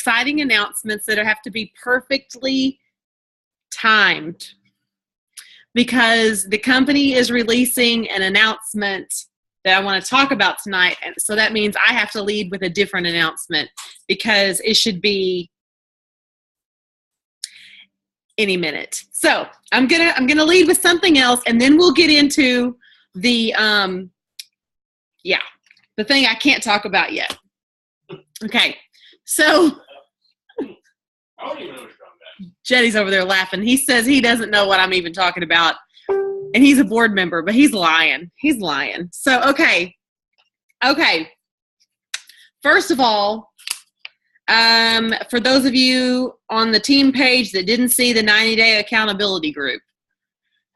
exciting announcements that have to be perfectly timed because the company is releasing an announcement that I want to talk about tonight. And so that means I have to lead with a different announcement because it should be any minute. So I'm gonna lead with something else, and then we'll get into the the thing I can't talk about yet. Okay, so Jetty's over there laughing. He says he doesn't know what I'm even talking about, and he's a board member, but he's lying. He's lying. So okay. First of all, for those of you on the team page that didn't see the 90-day accountability group,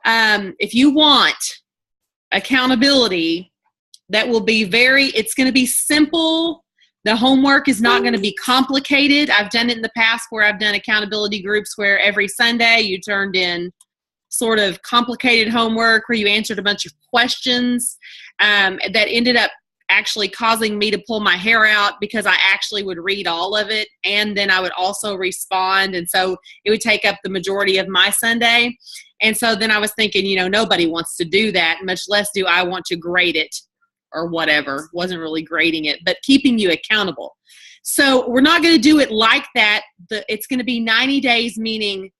if you want accountability, that will be it's going to be simple. The homework is not going to be complicated. I've done it in the past where I've done accountability groups where every Sunday you turned in sort of complicated homework where you answered a bunch of questions that ended up actually causing me to pull my hair out because I actually would read all of it and then I would also respond, and so it would take up the majority of my Sunday. And so then I was thinking, nobody wants to do that, much less do I want to grade it or whatever. Wasn't really grading it, but keeping you accountable. So we're not going to do it like that. It's going to be 90 days, meaning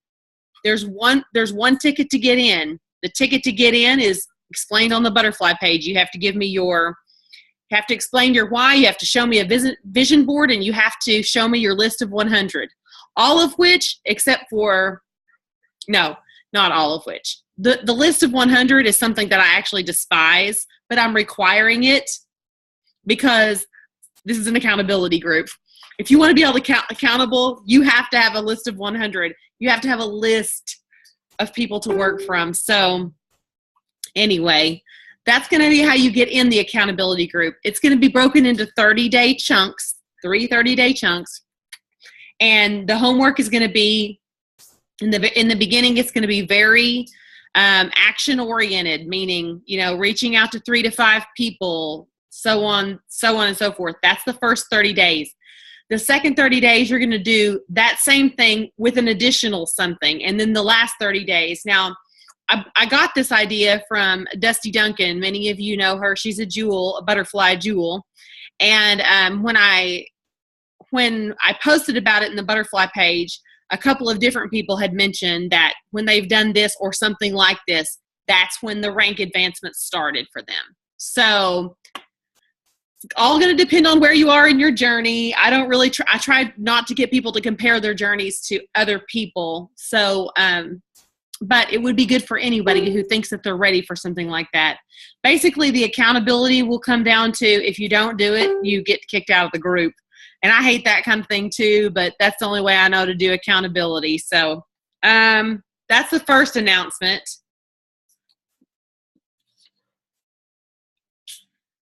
there's one ticket to get in. The ticket to get in is explained on the butterfly page. You have to give me you have to explain your why. You have to show me a vision board, and you have to show me your list of 100. All of which, except for, no, not all of which. The list of 100 is something that I actually despise, but I'm requiring it because this is an accountability group. If you want to be able to accountable, you have to have a list of 100. You have to have a list of people to work from. So anyway, that's going to be how you get in the accountability group. It's going to be broken into 30-day chunks, 30-day chunks. And the homework is going to be, in the beginning, it's going to be very action-oriented, meaning, reaching out to 3 to 5 people, so on and so forth. That's the first 30 days. The second 30 days, you're going to do that same thing with an additional something. And then the last 30 days. Now, I got this idea from Dusty Duncan. Many of you know her. She's a butterfly jewel. And when I posted about it in the butterfly page, a couple of different people had mentioned that when they've done this or something like this, that's when the rank advancement started for them. So it's all going to depend on where you are in your journey. I don't really I try not to get people to compare their journeys to other people. So, but it would be good for anybody who thinks that they're ready for something like that. Basically, the accountability will come down to if you don't do it, you get kicked out of the group. And I hate that kind of thing too, but that's the only way I know to do accountability. So that's the first announcement.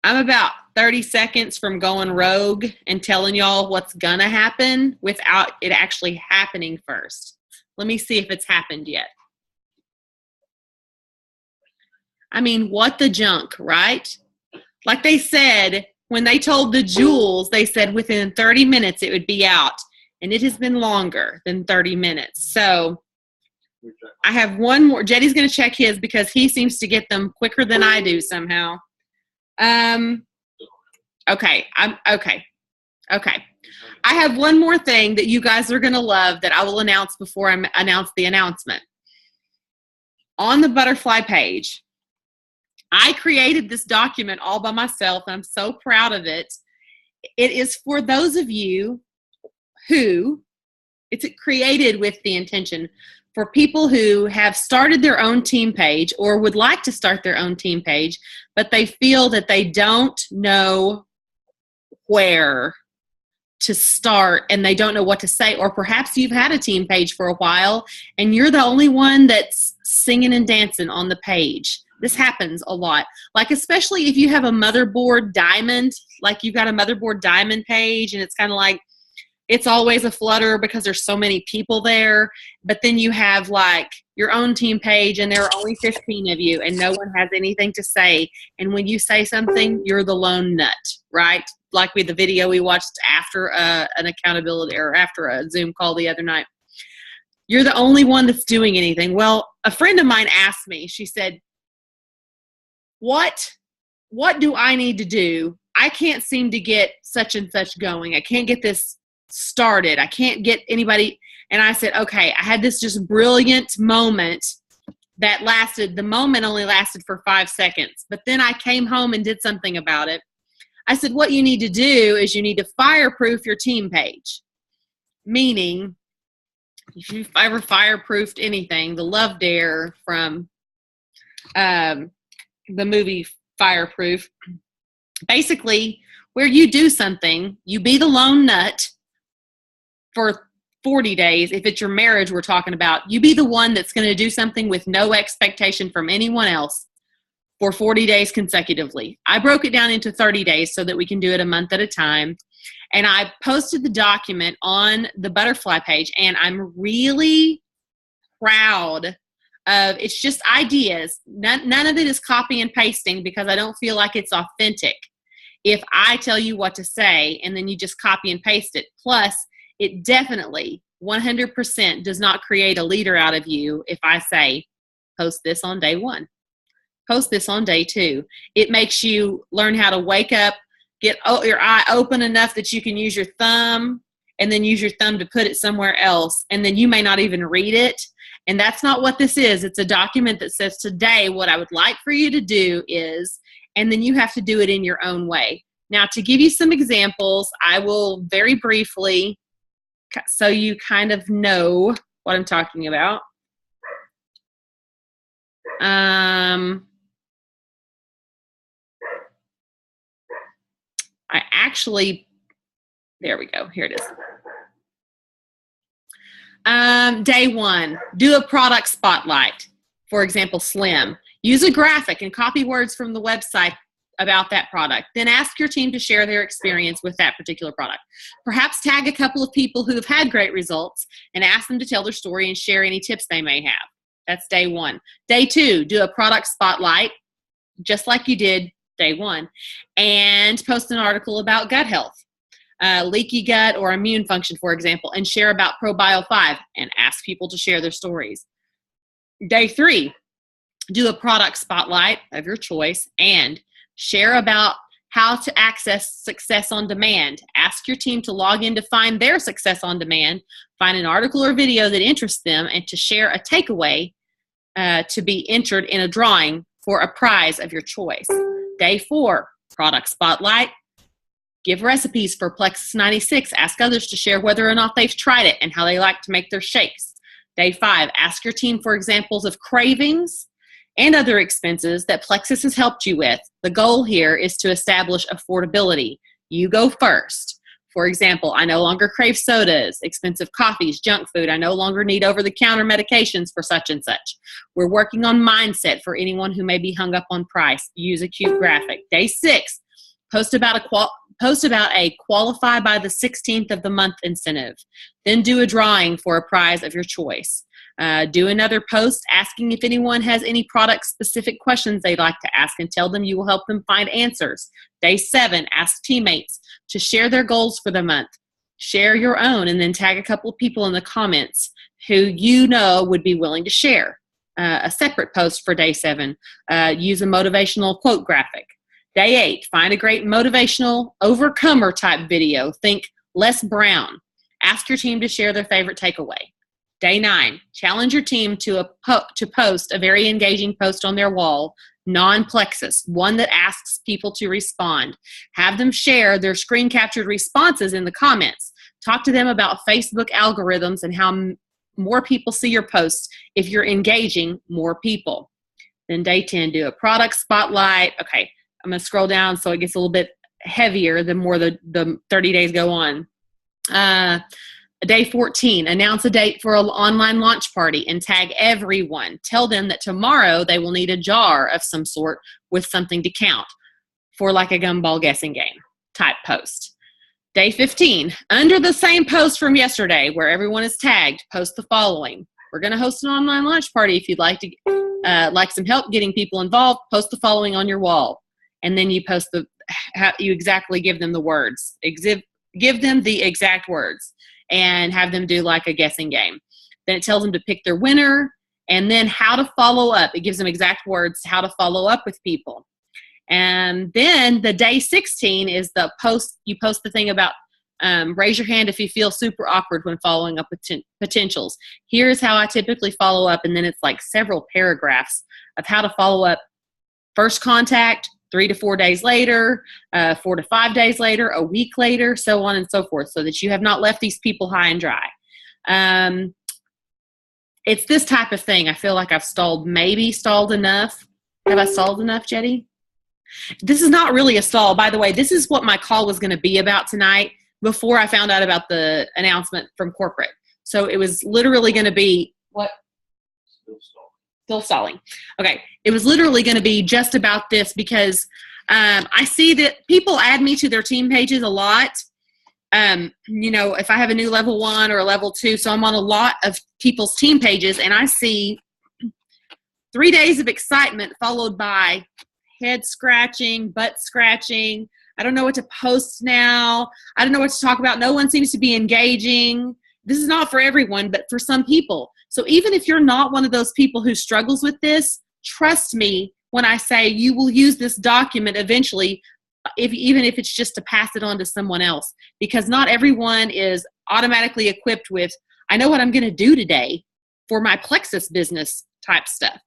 I'm about 30 seconds from going rogue and telling y'all what's going to happen without it actually happening first. Let me see if it's happened yet. I mean, what the junk, right? Like they said, when they told the jewels, they said within 30 minutes it would be out. And it has been longer than 30 minutes. So I have one more. Jetty's going to check his because he seems to get them quicker than I do somehow. Okay. Okay. I have one more thing that you guys are going to love that I will announce before I announce the announcement. On the butterfly page, I created this document all by myself, and I'm so proud of it. It is for those of you who, it's created with the intention for people who have started their own team page or would like to start their own team page, but they feel that they don't know where to start and they don't know what to say. Or perhaps you've had a team page for a while and you're the only one that's singing and dancing on the page. This happens a lot. Like, especially if you have a motherboard diamond, like you've got a motherboard diamond page and it's kind of like, it's always a flutter because there's so many people there. But then you have like your own team page and there are only 15 of you and no one has anything to say. And when you say something, you're the lone nut, right? like the video we watched after an accountability or after a Zoom call the other night. You're the only one that's doing anything. Well, a friend of mine asked me, she said, what do I need to do? I can't seem to get such and such going. I can't get this started. I can't get anybody. And I said, okay, I had this just brilliant moment that the moment only lasted for 5 seconds. But then I came home and did something about it. I said, what you need to do is you need to fireproof your team page. Meaning, if you've ever fireproofed anything, the Love Dare from the movie Fireproof, basically where you do something, you be the lone nut for 40 days. If it's your marriage we're talking about, you be the one that's going to do something with no expectation from anyone else for 40 days consecutively. I broke it down into 30 days so that we can do it a month at a time. And I posted the document on the Butterfly page, and I'm really proud of, it's just ideas. None of it is copy and pasting because I don't feel like it's authentic if I tell you what to say and then you just copy and paste it. Plus, it definitely 100% does not create a leader out of you if I say, post this on day 1, post this on day 2. It makes you learn how to wake up, get your eye open enough that you can use your thumb and then use your thumb to put it somewhere else. And then you may not even read it. And that's not what this is. It's a document that says today what I would like for you to do is, and then you have to do it in your own way. Now, to give you some examples, I will very briefly, so you kind of know what I'm talking about. I actually, there we go. Here it is. Day 1, do a product spotlight. For example, Slim. Use a graphic and copy words from the website about that product. Then ask your team to share their experience with that particular product. Perhaps tag a couple of people who have had great results and ask them to tell their story and share any tips they may have. That's day 1. Day 2, do a product spotlight, just like you did day 1, and post an article about gut health, leaky gut or immune function, for example, and share about ProBio 5 and ask people to share their stories. Day 3, do a product spotlight of your choice and share about how to access Success on Demand. Ask your team to log in to find their Success on Demand, find an article or video that interests them, and to share a takeaway to be entered in a drawing for a prize of your choice. Day 4, product spotlight. Give recipes for Plexus 96. Ask others to share whether or not they've tried it and how they like to make their shakes. Day 5, ask your team for examples of cravings and other expenses that Plexus has helped you with. The goal here is to establish affordability. You go first. For example, I no longer crave sodas, expensive coffees, junk food. I no longer need over-the-counter medications for such and such. We're working on mindset for anyone who may be hung up on price. Use a cute graphic. Day 6, post about a qualify by the 16th of the month incentive. Then do a drawing for a prize of your choice. Do another post asking if anyone has any product-specific questions they'd like to ask and tell them you will help them find answers. Day 7, ask teammates to share their goals for the month. Share your own and then tag a couple of people in the comments who you know would be willing to share. A separate post for day 7. Use a motivational quote graphic. Day 8, find a great motivational overcomer type video. Think Les Brown. Ask your team to share their favorite takeaway. Day 9, challenge your team to post a very engaging post on their wall, non-Plexus, one that asks people to respond. Have them share their screen captured responses in the comments. Talk to them about Facebook algorithms and how more people see your posts if you're engaging more people. Then day 10, do a product spotlight. Okay, I'm going to scroll down so it gets a little bit heavier the more the 30 days go on. Day 14, announce a date for an online launch party and tag everyone. Tell them that tomorrow they will need a jar of some sort with something to count for like a gumball guessing game type post. Day 15, under the same post from yesterday where everyone is tagged, post the following. We're going to host an online launch party. If you'd like to like some help getting people involved, post the following on your wall. And then you post you exactly give them the words. Give them the exact words and have them do like a guessing game. Then it tells them to pick their winner, and then how to follow up. It gives them exact words, how to follow up with people. And then the day 16 is the post. You post the thing about raise your hand if you feel super awkward when following up with potentials. Here's how I typically follow up. And then it's like several paragraphs of how to follow up. First contact, 3 to 4 days later, 4 to 5 days later, a week later, so on and so forth, so that you have not left these people high and dry. It's this type of thing. I feel like I've stalled enough. Have I stalled enough, Jetty? This is not really a stall. By the way, this is what my call was going to be about tonight before I found out about the announcement from corporate. So it was literally going to be, what? Still stalling. Okay. It was literally going to be just about this because I see that people add me to their team pages a lot. If I have a new level 1 or a level 2, so I'm on a lot of people's team pages, and I see 3 days of excitement followed by head scratching, butt scratching. I don't know what to post now. I don't know what to talk about. No one seems to be engaging. This is not for everyone, but for some people. So even if you're not one of those people who struggles with this, trust me when I say you will use this document eventually, even if it's just to pass it on to someone else, because not everyone is automatically equipped with, I know what I'm going to do today for my Plexus business type stuff.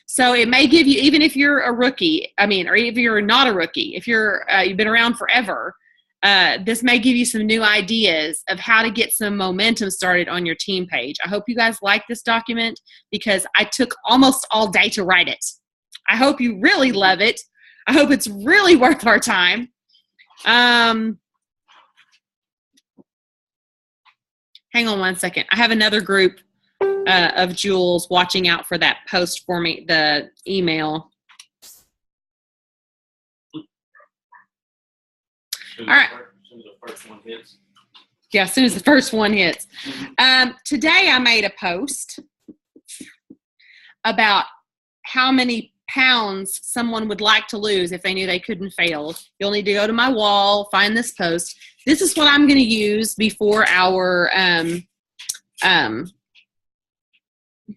So it may give you, even if you're a rookie, or if you're not a rookie, if you've been around forever, this may give you some new ideas of how to get some momentum started on your team page. I hope you guys like this document because I took almost all day to write it. I hope you really love it. I hope it's really worth our time. Hang on one second. I have another group of Jules watching out for that post for me, the email. All right. As soon as the first one hits. Yeah, as soon as the first one hits. Today I made a post about how many pounds someone would like to lose if they knew they couldn't fail. You'll need to go to my wall, find this post. This is what I'm going to use before our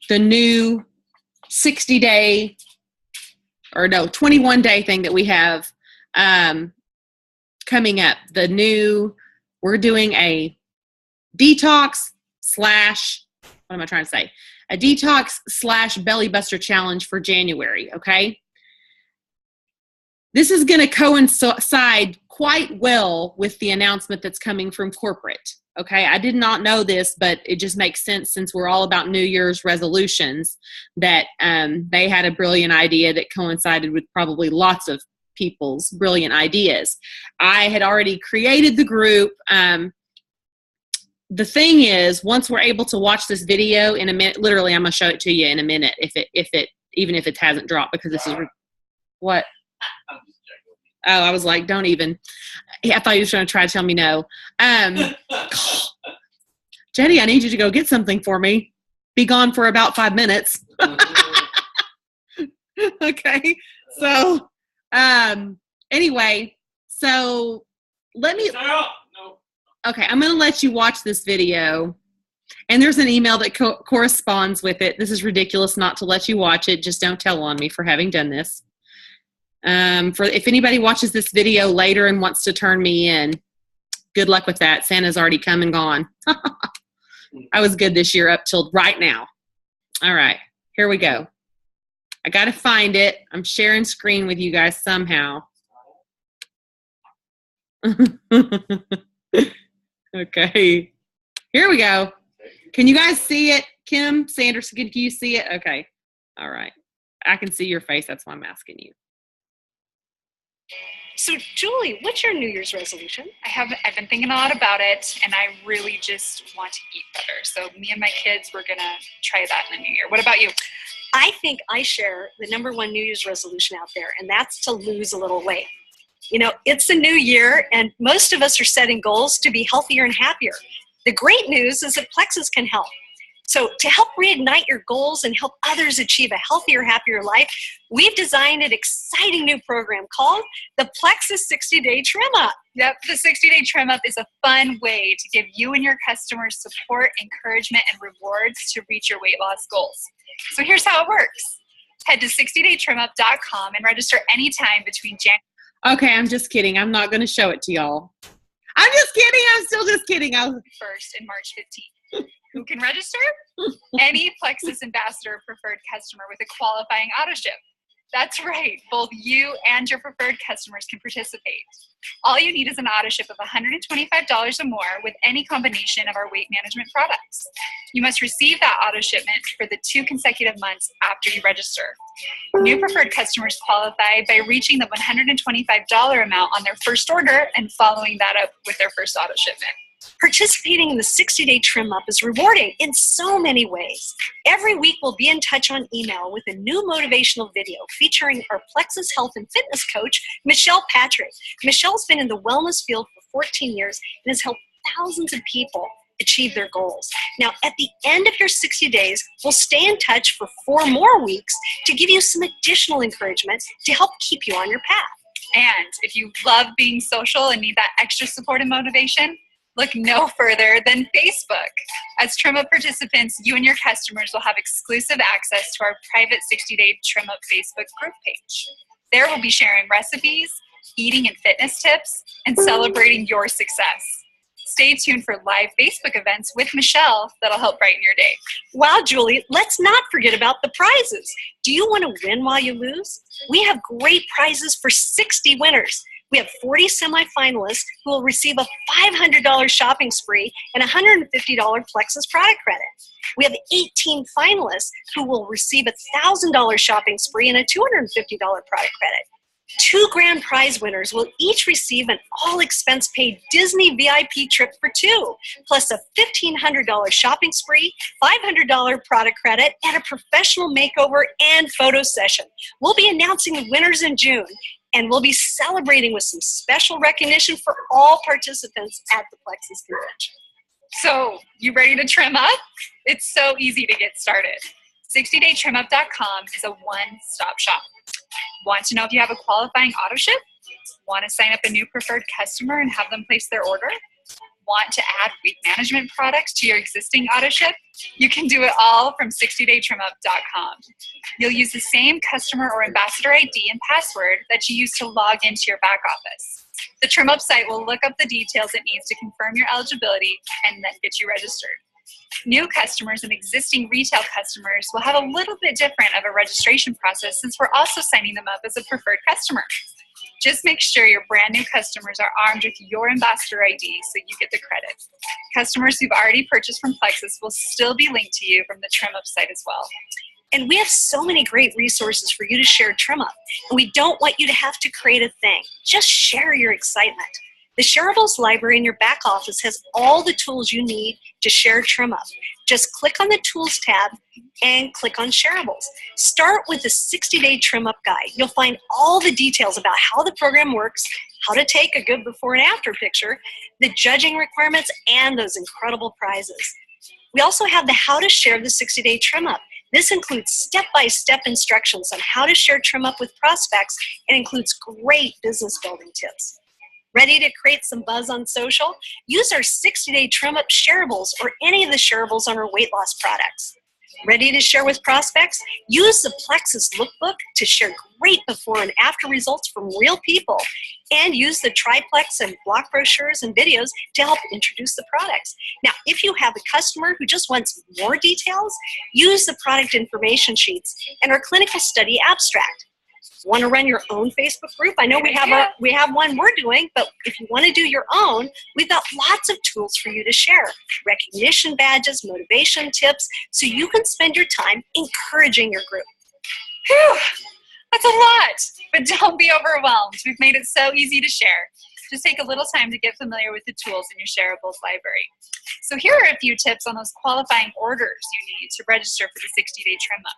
the new 60-day 21-day thing that we have coming up. We're doing a detox / belly buster challenge for January. Okay. This is going to coincide quite well with the announcement that's coming from corporate. Okay. I did not know this, but it just makes sense since we're all about New Year's resolutions that they had a brilliant idea that coincided with probably lots of people's brilliant ideas. I had already created the group. The thing is, once we're able to watch this video in a minute, literally, I'm going to show it to you in a minute even if it hasn't dropped, because this is what? Oh, I was like, don't even. I thought you were trying to try to tell me no. Jenny, I need you to go get something for me. Be gone for about 5 minutes. Okay. So, anyway, so let me. Okay, I'm going to let you watch this video. And there's an email that corresponds with it. This is ridiculous not to let you watch it. Just don't tell on me for having done this. If anybody watches this video later and wants to turn me in, good luck with that. Santa's already come and gone. I was good this year up till right now. All right, here we go. I got to find it. I'm sharing screen with you guys somehow. Okay, here we go. Can you guys see it? Kim Sanderson, can you see it? Okay, all right. I can see your face. That's why I'm asking you. So, Julie, what's your New Year's resolution? I've been thinking a lot about it, and I really just want to eat better. So me and my kids, we're going to try that in the new year. What about you? I think I share the number one New Year's resolution out there, and that's to lose a little weight. You know, it's a new year, and most of us are setting goals to be healthier and happier. The great news is that Plexus can help. So to help reignite your goals and help others achieve a healthier, happier life, we've designed an exciting new program called the Plexus 60-Day Trim Up. Yep, the 60-Day Trim Up is a fun way to give you and your customers support, encouragement, and rewards to reach your weight loss goals. So here's how it works. Head to 60daytrimup.com and register anytime between January Okay, I'm just kidding. I'm not going to show it to y'all. I'm just kidding. I'm still just kidding. 1st and March 15th. Who can register? Any Plexus Ambassador preferred customer with a qualifying auto ship. That's right, both you and your preferred customers can participate. All you need is an auto ship of $125 or more with any combination of our weight management products. You must receive that auto shipment for the 2 consecutive months after you register. New preferred customers qualify by reaching the $125 amount on their first order and following that up with their first auto shipment. Participating in the 60-Day Trim Up is rewarding in so many ways. Every week we'll be in touch on email with a new motivational video featuring our Plexus Health and Fitness coach, Michelle Patrick. Michelle's been in the wellness field for 14 years and has helped thousands of people achieve their goals. Now, at the end of your 60 days, we'll stay in touch for 4 more weeks to give you some additional encouragement to help keep you on your path. And if you love being social and need that extra support and motivation, look no further than Facebook. As Trim Up participants, you and your customers will have exclusive access to our private 60-Day Trim Up Facebook group page. There we'll be sharing recipes, eating and fitness tips, and celebrating your success. Stay tuned for live Facebook events with Michelle that'll help brighten your day. Wow, Julie, let's not forget about the prizes. Do you want to win while you lose? We have great prizes for 60 winners. We have 40 semifinalists who will receive a $500 shopping spree and a $150 Plexus product credit. We have 18 finalists who will receive a $1,000 shopping spree and a $250 product credit. 2 grand prize winners will each receive an all-expense-paid Disney VIP trip for 2, plus a $1,500 shopping spree, $500 product credit, and a professional makeover and photo session. We'll be announcing the winners in June, and we'll be celebrating with some special recognition for all participants at the Plexus Convention. So, you ready to trim up? It's so easy to get started. 60daytrimup.com is a one-stop shop. Want to know if you have a qualifying auto ship? Want to sign up a new preferred customer and have them place their order? Want to add weight management products to your existing auto ship? You can do it all from 60daytrimup.com. You'll use the same customer or ambassador ID and password that you use to log into your back office. The Trim Up site will look up the details it needs to confirm your eligibility and then get you registered. New customers and existing retail customers will have a little bit different of a registration process since we're also signing them up as a preferred customer. Just make sure your brand new customers are armed with your ambassador ID so you get the credit. Customers who've already purchased from Plexus will still be linked to you from the Trim Up site as well. And we have so many great resources for you to share Trim Up. And we don't want you to have to create a thing. Just share your excitement. The Shareables library in your back office has all the tools you need to share Trim Up. Just click on the Tools tab and click on Shareables. Start with the 60-Day Trim Up guide. You'll find all the details about how the program works, how to take a good before and after picture, the judging requirements, and those incredible prizes. We also have the How to Share the 60-Day Trim Up. This includes step-by-step instructions on how to share Trim Up with prospects and includes great business building tips. Ready to create some buzz on social? Use our 60-Day Trim Up shareables or any of the shareables on our weight loss products. Ready to share with prospects? Use the Plexus Lookbook to share great before and after results from real people. And use the triplex and block brochures and videos to help introduce the products. Now, if you have a customer who just wants more details, use the product information sheets and our clinical study abstract. Want to run your own Facebook group? I know we have one we're doing, but if you want to do your own, we've got lots of tools for you to share. Recognition badges, motivation tips, so you can spend your time encouraging your group. Whew, that's a lot, but don't be overwhelmed. We've made it so easy to share. Just take a little time to get familiar with the tools in your Shareables library. So here are a few tips on those qualifying orders you need to register for the 60-Day Trim Up.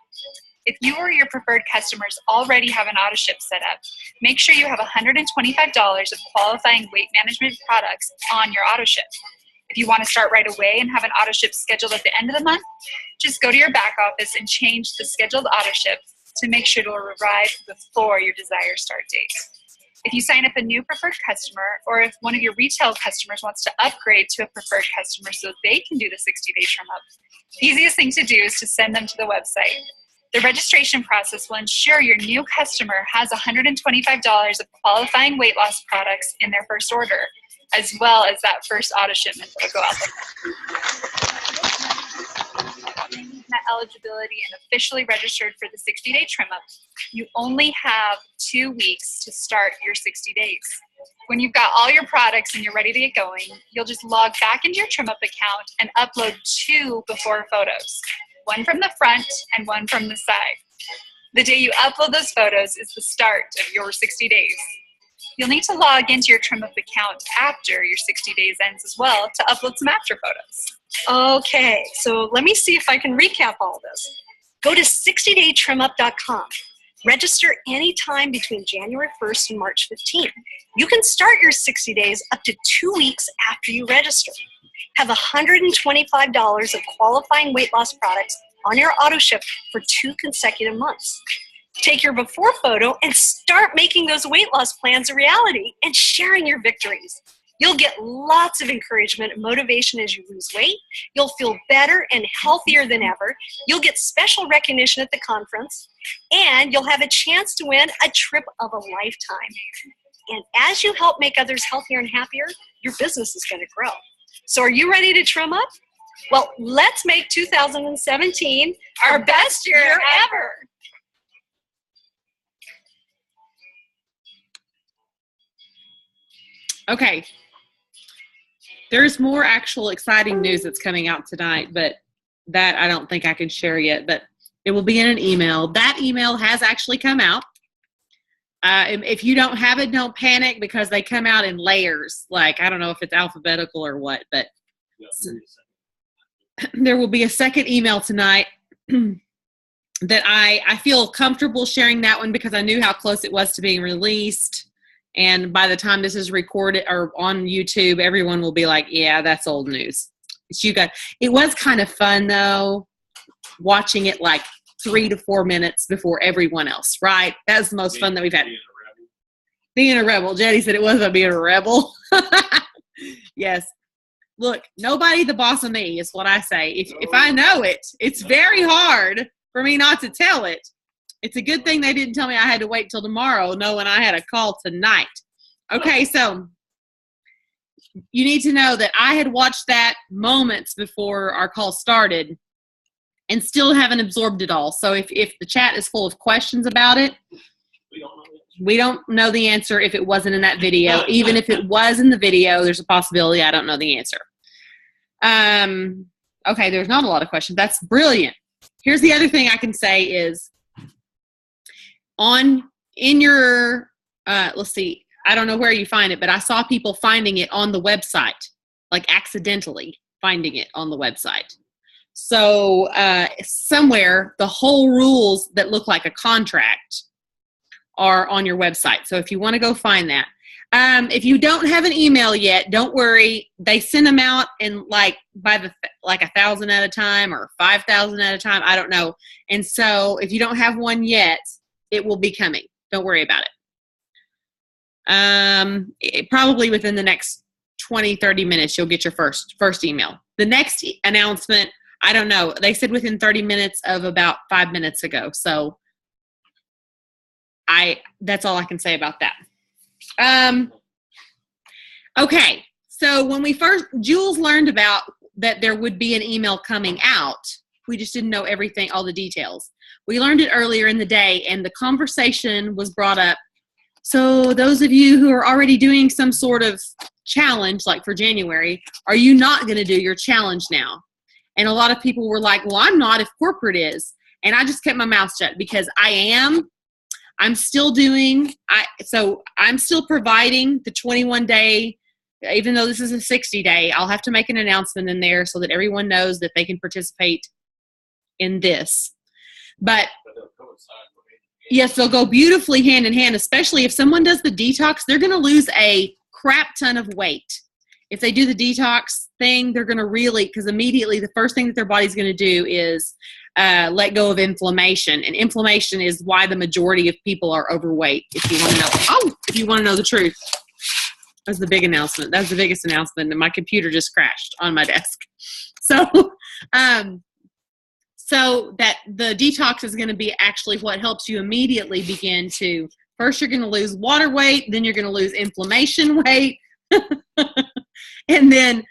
If you or your preferred customers already have an auto ship set up, make sure you have $125 of qualifying weight management products on your auto ship. If you want to start right away and have an auto ship scheduled at the end of the month, just go to your back office and change the scheduled auto ship to make sure it will arrive before your desired start date. If you sign up a new preferred customer, or if one of your retail customers wants to upgrade to a preferred customer so they can do the 60-day trim up, the easiest thing to do is to send them to the website. The registration process will ensure your new customer has $125 of qualifying weight loss products in their first order, as well as that first auto shipment that will go out there. That eligibility and officially registered for the 60-day trim up, you only have 2 weeks to start your 60 days. When you've got all your products and you're ready to get going, you'll just log back into your trim up account and upload 2 before photos, one from the front and one from the side. The day you upload those photos is the start of your 60 days. You'll need to log into your trim up account after your 60 days ends as well to upload some after photos. Okay, so let me see if I can recap all this. Go to 60daytrimup.com. Register anytime between January 1st and March 15th. You can start your 60 days up to 2 weeks after you register. Have $125 of qualifying weight loss products on your auto ship for 2 consecutive months. Take your before photo and start making those weight loss plans a reality and sharing your victories. You'll get lots of encouragement and motivation as you lose weight. You'll feel better and healthier than ever. You'll get special recognition at the conference, and you'll have a chance to win a trip of a lifetime. And as you help make others healthier and happier, your business is going to grow. So are you ready to trim up? Well, let's make 2017 our best year ever. Okay. There's more actual exciting news that's coming out tonight, but that I don't think I can share yet, but it will be in an email. That email has actually come out. If you don't have it, don't panic because they come out in layers. Like, I don't know if it's alphabetical or what, but there will be a second email tonight that I feel comfortable sharing that one because I knew how close it was to being released. And by the time this is recorded or on YouTube, everyone will be like, yeah, that's old news. It was kind of fun, though, watching it like 3 to 4 minutes before everyone else, right? That's the most fun that we've had. Being a rebel. Jetty said it was about being a rebel. Yes. Look, nobody the boss of me is what I say. If I know it, it's very hard for me not to tell it. It's a good thing they didn't tell me I had to wait till tomorrow, knowing I had a call tonight. Okay, so you need to know that I had watched that moments before our call started and still haven't absorbed it all. So if the chat is full of questions about it, we don't know the answer if it wasn't in that video. Even if it was in the video, there's a possibility I don't know the answer. Okay, there's not a lot of questions. That's brilliant. Here's the other thing I can say is in your, let's see, I don't know where you find it, but I saw people finding it on the website, like accidentally finding it on the website. So somewhere the whole rules that look like a contract are on your website. So if you want to go find that. If you don't have an email yet, don't worry. They send them out in like 1,000 at a time or 5,000 at a time. I don't know. And so if you don't have one yet, it will be coming. Don't worry about it. Probably within the next 20, 30 minutes, you'll get your first email. The next announcement, I don't know. They said within 30 minutes of about 5 minutes ago. So that's all I can say about that. Okay. So when Jules learned about that there would be an email coming out, we just didn't know everything, all the details. We learned it earlier in the day, and the conversation was brought up. So those of you who are already doing some sort of challenge, like for January, are you not going to do your challenge now? And a lot of people were like, well, I'm not if corporate is. And I just kept my mouth shut because I am. I'm still doing, I'm still providing the 21-day, even though this is a 60-day, I'll have to make an announcement in there so that everyone knows that they can participate in this. But yes, they'll go beautifully hand in hand, especially if someone does the detox, they're going to lose a crap ton of weight. if they do the detox thing, they're going to really, because immediately the first thing that their body's going to do is let go of inflammation. And inflammation is why the majority of people are overweight. If you want to know, if you want to know the truth. That's the big announcement. That's the biggest announcement. And my computer just crashed on my desk. So, so that the detox is going to be actually what helps you immediately begin to, first you're going to lose water weight, then you're going to lose inflammation weight, and then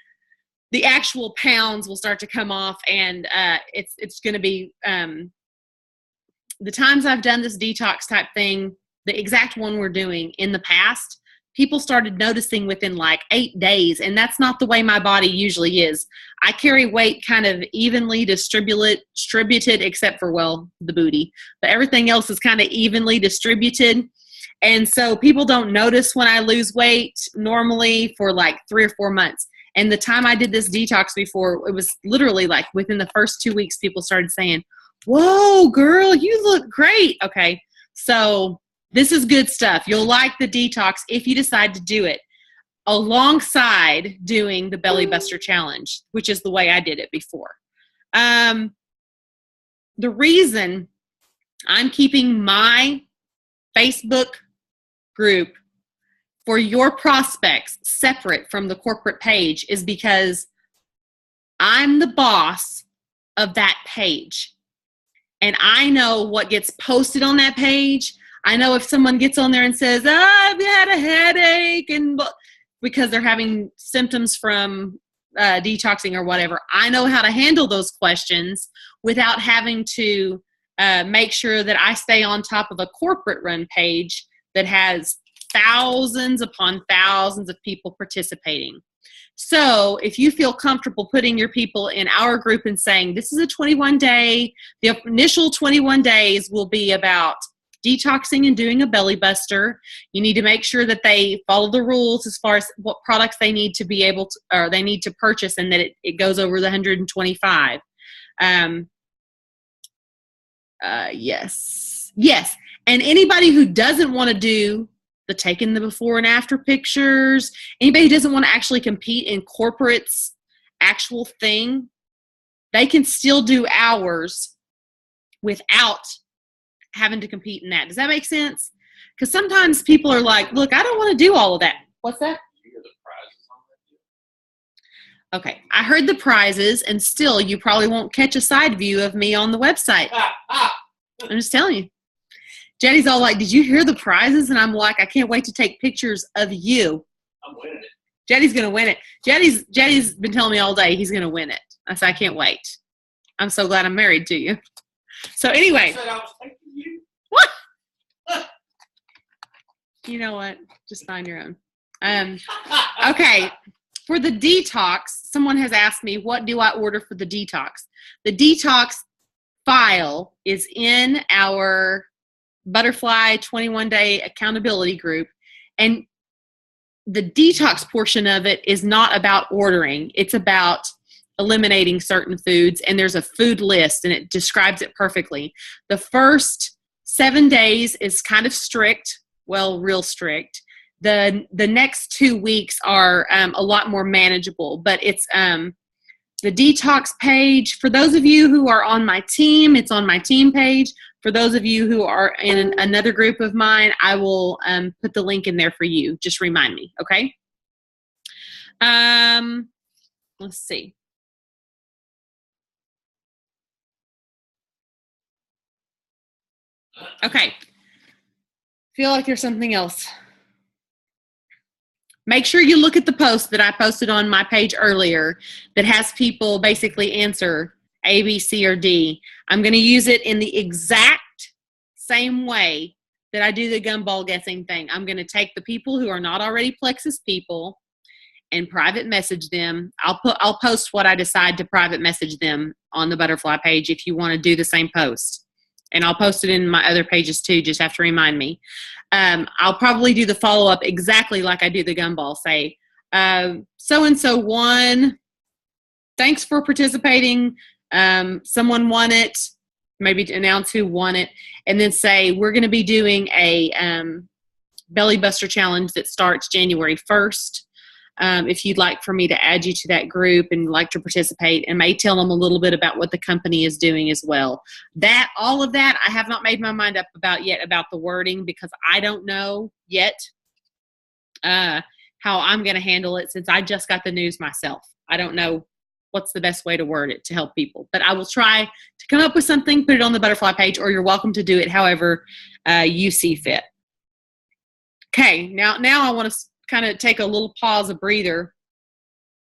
the actual pounds will start to come off, and it's going to be, the times I've done this detox type thing, the exact one we're doing in the past, people started noticing within like 8 days, and that's not the way my body usually is. I carry weight kind of evenly distributed except for, well, the booty, but everything else is kind of evenly distributed. And so people don't notice when I lose weight normally for like 3 or 4 months. And the time I did this detox before, it was literally like within the first 2 weeks, people started saying, "Whoa, girl, you look great." Okay. So this is good stuff. You'll like the detox if you decide to do it alongside doing the Belly Buster Challenge, which is the way I did it before. The reason I'm keeping my Facebook group for your prospects separate from the corporate page is because I'm the boss of that page. And I know what gets posted on that page. I know if someone gets on there and says, "I've had a headache," and because they're having symptoms from detoxing or whatever, I know how to handle those questions without having to make sure that I stay on top of a corporate run page that has thousands upon thousands of people participating. So if you feel comfortable putting your people in our group and saying, this is a 21-day, the initial 21 days will be about detoxing and doing a belly buster. You need to make sure that they follow the rules as far as what products they need to be able to, or they need to purchase, and that it goes over the 125. Yes. And anybody who doesn't want to do the taking the before and after pictures, anybody who doesn't want to actually compete in corporate's actual thing, they can still do ours without having to compete in that. Does that make sense? Because sometimes people are like, look, I don't want to do all of that. What's that? You hear the prizes on that? Okay. I heard the prizes, and still you probably won't catch a side view of me on the website. I'm just telling you. Jetty's all like, did you hear the prizes? And I'm like, I can't wait to take pictures of you. I'm winning it. Jetty's going to win it. Jetty's been telling me all day he's going to win it. I said, I can't wait. I'm so glad I'm married to you. So anyway. I said I was taking you. What? You know what? Just find your own. Okay. For the detox, someone has asked me, what do I order for the detox? The detox file is in our Butterfly 21-day accountability group. And the detox portion of it is not about ordering. It's about eliminating certain foods. And there's a food list, and it describes it perfectly. The first 7 days is kind of strict. Well, real strict. The next 2 weeks are a lot more manageable, but it's the detox page. For those of you who are on my team, it's on my team page. For those of you who are in another group of mine, I will put the link in there for you. Just remind me, okay? Let's see. Okay. Feel like there's something else. Make sure you look at the post that I posted on my page earlier that has people basically answer A, B, C, or D. I'm going to use it in the exact same way that I do the gumball guessing thing. I'm going to take the people who are not already Plexus people and private message them. I'll post what I decide to private message them on the Butterfly page if you want to do the same post. And I'll post it in my other pages too. Just have to remind me. I'll probably do the follow-up exactly like I do the gumball. Say, so-and-so won. Thanks for participating. Someone won it. Maybe announce who won it. And then say, we're going to be doing a Belly Buster challenge that starts January 1st. if you'd like for me to add you to that group and like to participate, and may tell them a little bit about what the company is doing as well. All of that, I have not made my mind up about yet about the wording, because I don't know yet how I'm going to handle it, since I just got the news myself. I don't know what's the best way to word it to help people, but I will try to come up with something, put it on the butterfly page, or you're welcome to do it however you see fit. Okay, now I want to kind of take a little pause, a breather,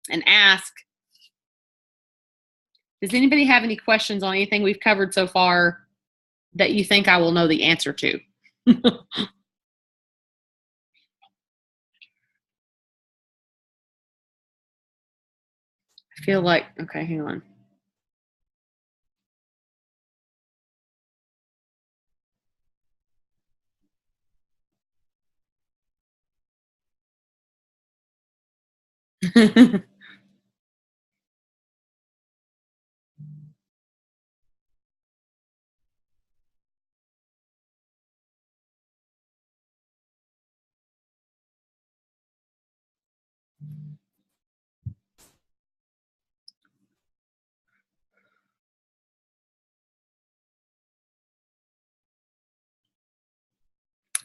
and ask, does anybody have any questions on anything we've covered so far that you think I will know the answer to? I feel like, okay, hang on.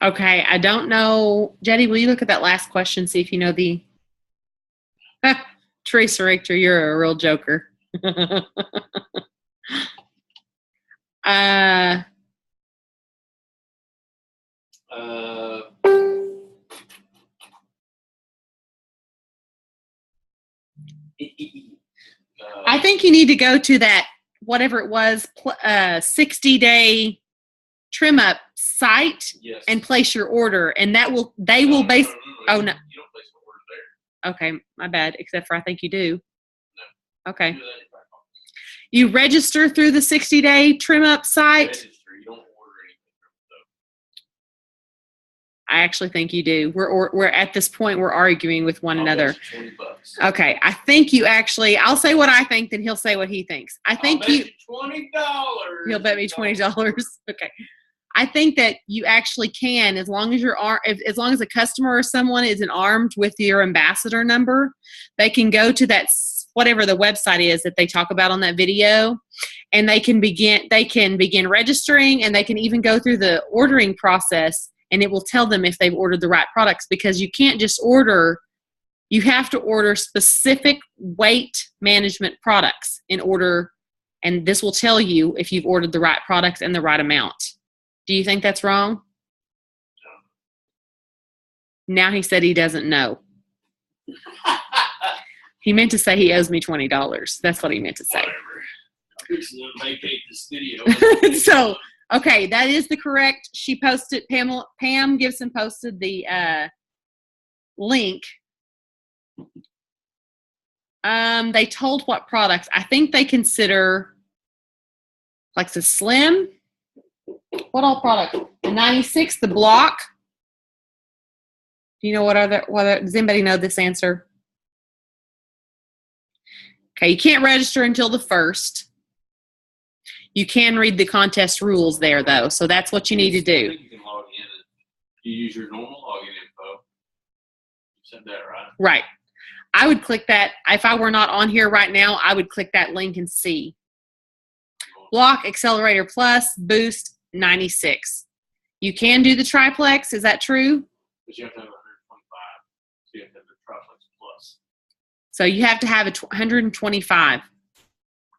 Okay, I don't know. Jetty, will you look at that last question, see if you know the... Teresa Richter, you're a real joker. I think you need to go to that, whatever it was, 60-day trim up site, Yes. and place your order, and they will base. Oh no. You don't place an order there. Okay, my bad. Except for I think you do. No. Okay. You do that in your back office. You register through the 60-day trim up site. Register. You don't order anything from I actually think you do. We're at this point we're arguing with one another. $20. Okay, I think you actually. I'll say what I think, then he'll say what he thinks. I think I'll bet you $20. He'll bet me $20. Okay. I think that you actually can, as long as as long as a customer or someone isn't armed with your ambassador number, they can go to that, whatever the website is that they talk about on that video, and they can begin registering, and they can even go through the ordering process, and it will tell them if they've ordered the right products, because you can't just order. You have to order specific weight management products in order, and this will tell you if you've ordered the right products and the right amount. Do you think that's wrong? Now he said he doesn't know. He meant to say he owes me $20. That's what he meant to say. Whatever. I'm fixing to vacate this video. So, okay, that is the correct. She posted, Pam Gibson posted the link. They told what products. I think they consider Plexus Slim. What all product? The 96, the block. Do you know what other, does anybody know this answer? Okay, you can't register until the 1st. You can read the contest rules there, though, so that's what you need to do. I think you can log in. You use your normal login info. You said that right. Right. I would click that. If I were not on here right now, I would click that link and see. Block, Accelerator Plus, Boost, 96. You can do the triplex. Is that true? But you have to have 125. So you have to have the triplex plus. So you have to have a 125.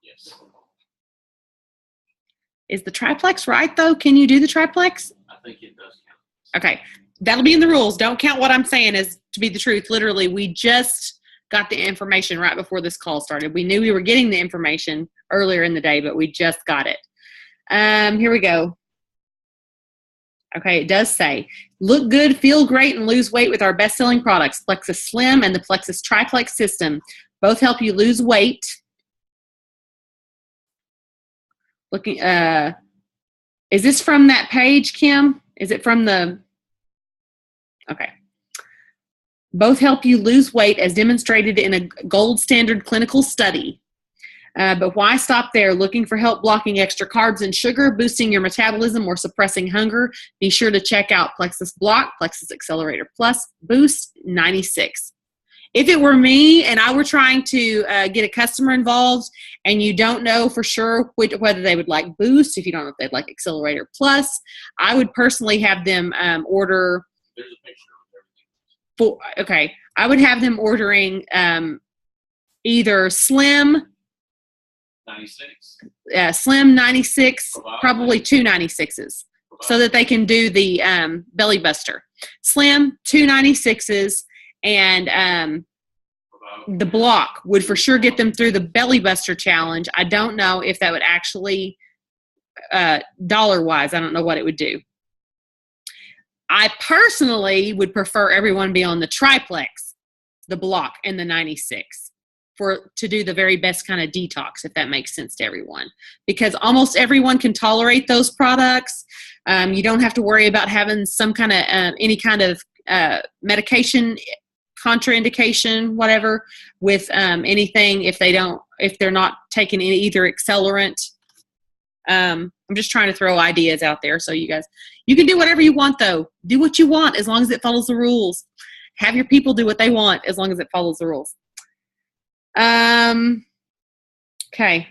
Yes. Is the triplex right, though? Can you do the triplex? I think it does count. Okay. That'll be in the rules. Don't count what I'm saying as to be the truth. Literally, we just got the information right before this call started. We knew we were getting the information earlier in the day, but we just got it. Here we go. Okay, it does say, look good, feel great, and lose weight with our best-selling products, Plexus Slim and the Plexus Triplex system. Both help you lose weight. Looking, is this from that page, Kim? Is it from the, okay. Both help you lose weight as demonstrated in a gold standard clinical study. But why stop there? Looking for help blocking extra carbs and sugar, boosting your metabolism, or suppressing hunger? Be sure to check out Plexus Block, Plexus Accelerator Plus, Boost 96. if it were me and I were trying to get a customer involved and you don't know for sure whether they would like Boost, if you don't know if they'd like Accelerator Plus, I would personally have them order. There's a picture of everything. Okay, I would have them ordering either Slim 96. Slim 96, Probiotic. probably 296s, so that they can do the belly buster. Slim 296s, and the block would for sure get them through the belly buster challenge. I don't know if that would actually, dollar wise, I don't know what it would do. I personally would prefer everyone be on the triplex, the block, and the 96 to do the very best kind of detox, if that makes sense to everyone, because almost everyone can tolerate those products. You don't have to worry about having some kind of any kind of medication contraindication, whatever, with anything if they're not taking any, either accelerant. I'm just trying to throw ideas out there, so you can do whatever you want, though. Do what you want as long as it follows the rules. Have your people do what they want as long as it follows the rules. Okay,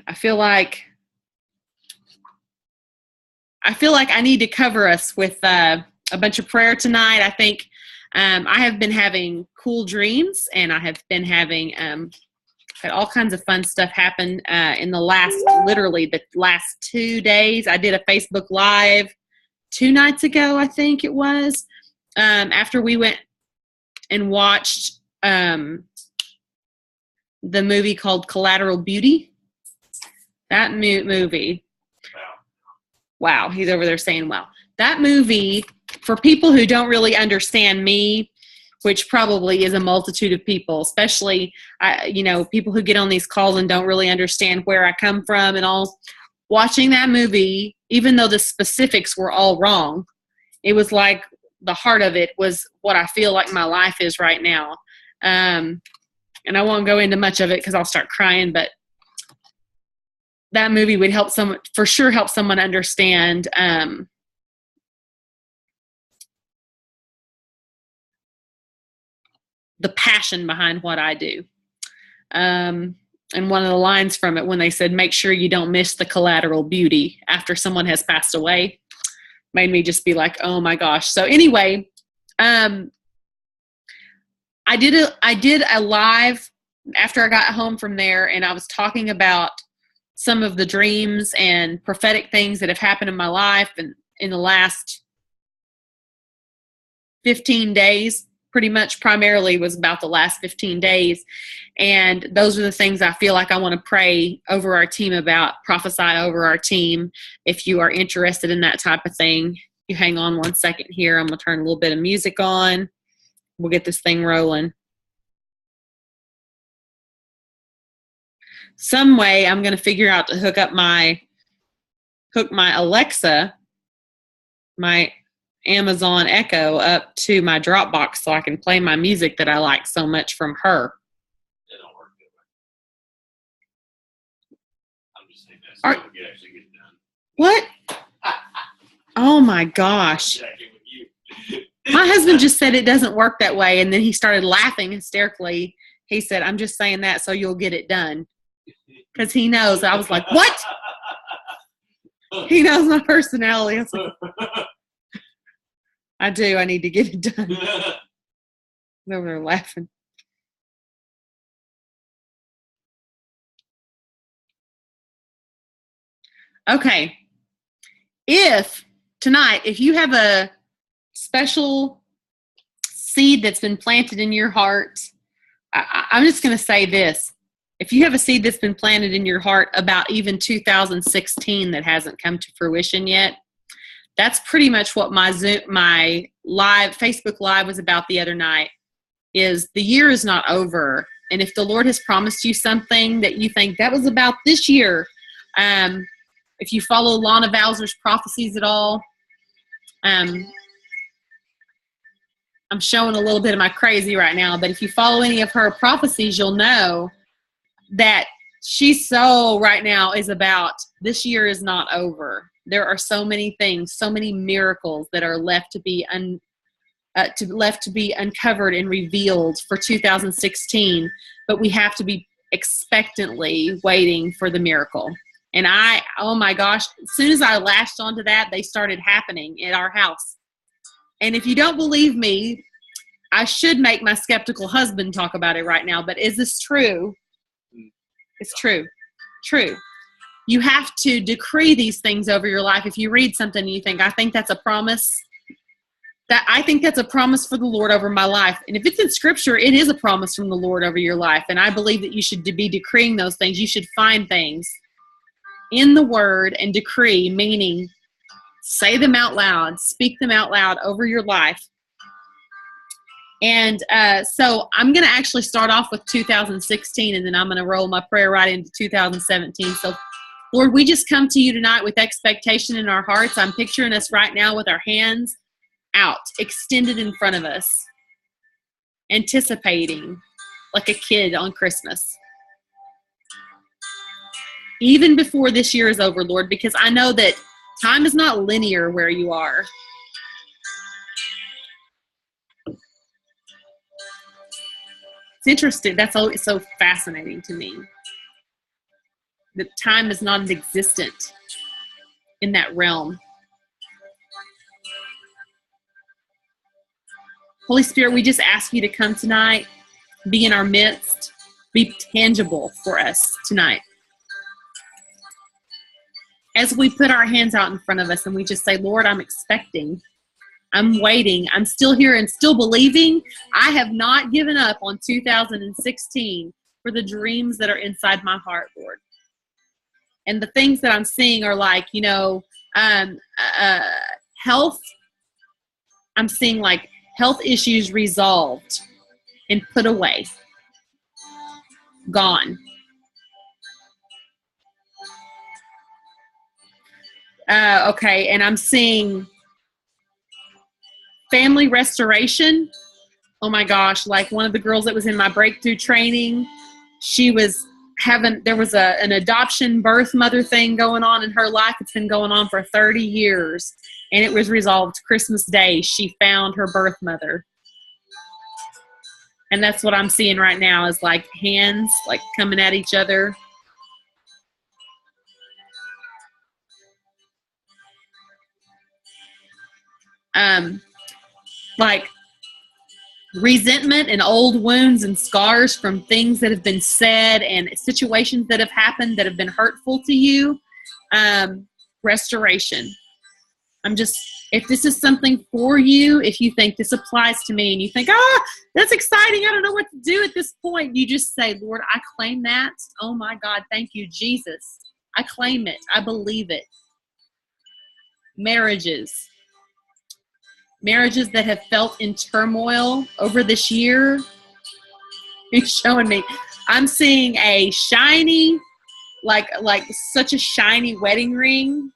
I feel like I need to cover us with a bunch of prayer tonight. I think I have been having cool dreams, and I have been having had all kinds of fun stuff happen in the last 2 days. I did a Facebook Live 2 nights ago, I think it was, after we went and watched the movie called Collateral Beauty. That movie. Wow, he's over there saying wow. That movie, for people who don't really understand me, which probably is a multitude of people, especially people who get on these calls and don't really understand where I come from and all, watching that movie, even though the specifics were all wrong, it was like the heart of it was what I feel like my life is right now. And I won't go into much of it because I'll start crying, but that movie would help someone understand the passion behind what I do. And one of the lines from it, when they said, make sure you don't miss the collateral beauty after someone has passed away, made me just be like, oh my gosh. So anyway, I did a live after I got home from there, and I was talking about some of the dreams and prophetic things that have happened in my life and in the last 15 days. Pretty much primarily was about the last 15 days. And those are the things I feel like I want to pray over our team about, prophesy over our team. If you are interested in that type of thing, you hang on 1 second here. I'm going to turn a little bit of music on. We'll get this thing rolling. Some way I'm going to figure out to hook my Alexa, my Amazon Echo, up to my Dropbox so I can play my music that I like so much from her. It don't work that way. I'm just saying that so we can actually get it done. What? Oh my gosh. Checking with you. My husband just said it doesn't work that way, and then he started laughing hysterically. He said, I'm just saying that so you'll get it done. Because he knows. I was like, what? He knows my personality. I was like, I do. I need to get it done. He's over there laughing. Okay. If you have a special seed that's been planted in your heart, I'm just going to say this. If you have a seed that's been planted in your heart about even 2016 that hasn't come to fruition yet, that's pretty much what my Facebook Live was about the other night, is the year is not over. And if the Lord has promised you something that you think that was about this year, if you follow Lana Bowser's prophecies at all, I'm showing a little bit of my crazy right now, but if you follow any of her prophecies, you'll know that she's so right now is about this year is not over. There are so many things, so many miracles that are left to be left to be uncovered and revealed for 2016, but we have to be expectantly waiting for the miracle. And oh my gosh, as soon as I latched onto that, they started happening at our house. And if you don't believe me, I should make my skeptical husband talk about it right now, but is this true? It's true. True. You have to decree these things over your life. If you read something and you think, I think that's a promise, I think that's a promise for the Lord over my life. And if it's in Scripture, it is a promise from the Lord over your life. And I believe that you should be decreeing those things. You should find things in the Word and decree, meaning say them out loud, speak them out loud over your life. And so I'm going to actually start off with 2016, and then I'm going to roll my prayer right into 2017. So, Lord, we just come to you tonight with expectation in our hearts. I'm picturing us right now with our hands out, extended in front of us, anticipating like a kid on Christmas. Even before this year is over, Lord, because I know that time is not linear where you are. It's interesting. That's always so fascinating to me. That time is not existent in that realm. Holy Spirit, we just ask you to come tonight, be in our midst, be tangible for us tonight. As we put our hands out in front of us and we just say, Lord, I'm expecting. I'm waiting. I'm still here and still believing. I have not given up on 2016 for the dreams that are inside my heart, Lord. And the things that I'm seeing are like, health. I'm seeing like health issues resolved and put away. Gone. Okay, and I'm seeing family restoration. Oh my gosh, like one of the girls that was in my breakthrough training, there was an adoption birth mother thing going on in her life. It's been going on for 30 years, and it was resolved Christmas Day. She found her birth mother. And that's what I'm seeing right now is like hands like coming at each other. Like resentment and old wounds and scars from things that have been said and situations that have happened that have been hurtful to you. Restoration. If this is something for you, if you think this applies to me and you think, that's exciting, I don't know what to do at this point, you just say, Lord, I claim that. Oh my God, thank you, Jesus. I claim it. I believe it. Marriages that have felt in turmoil over this year. He's showing me. I'm seeing a shiny, like such a shiny wedding ring.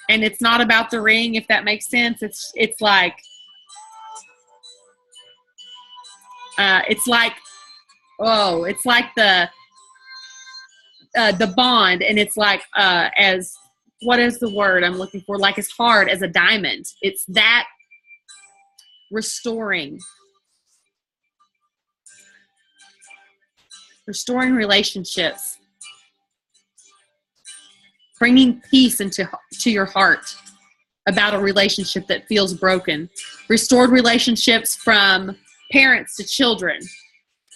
And it's not about the ring, if that makes sense. It's like the bond, and it's like as what is the word I'm looking for? Like as hard as a diamond. It's that restoring relationships, bringing peace to your heart about a relationship that feels broken, restored relationships from parents to children,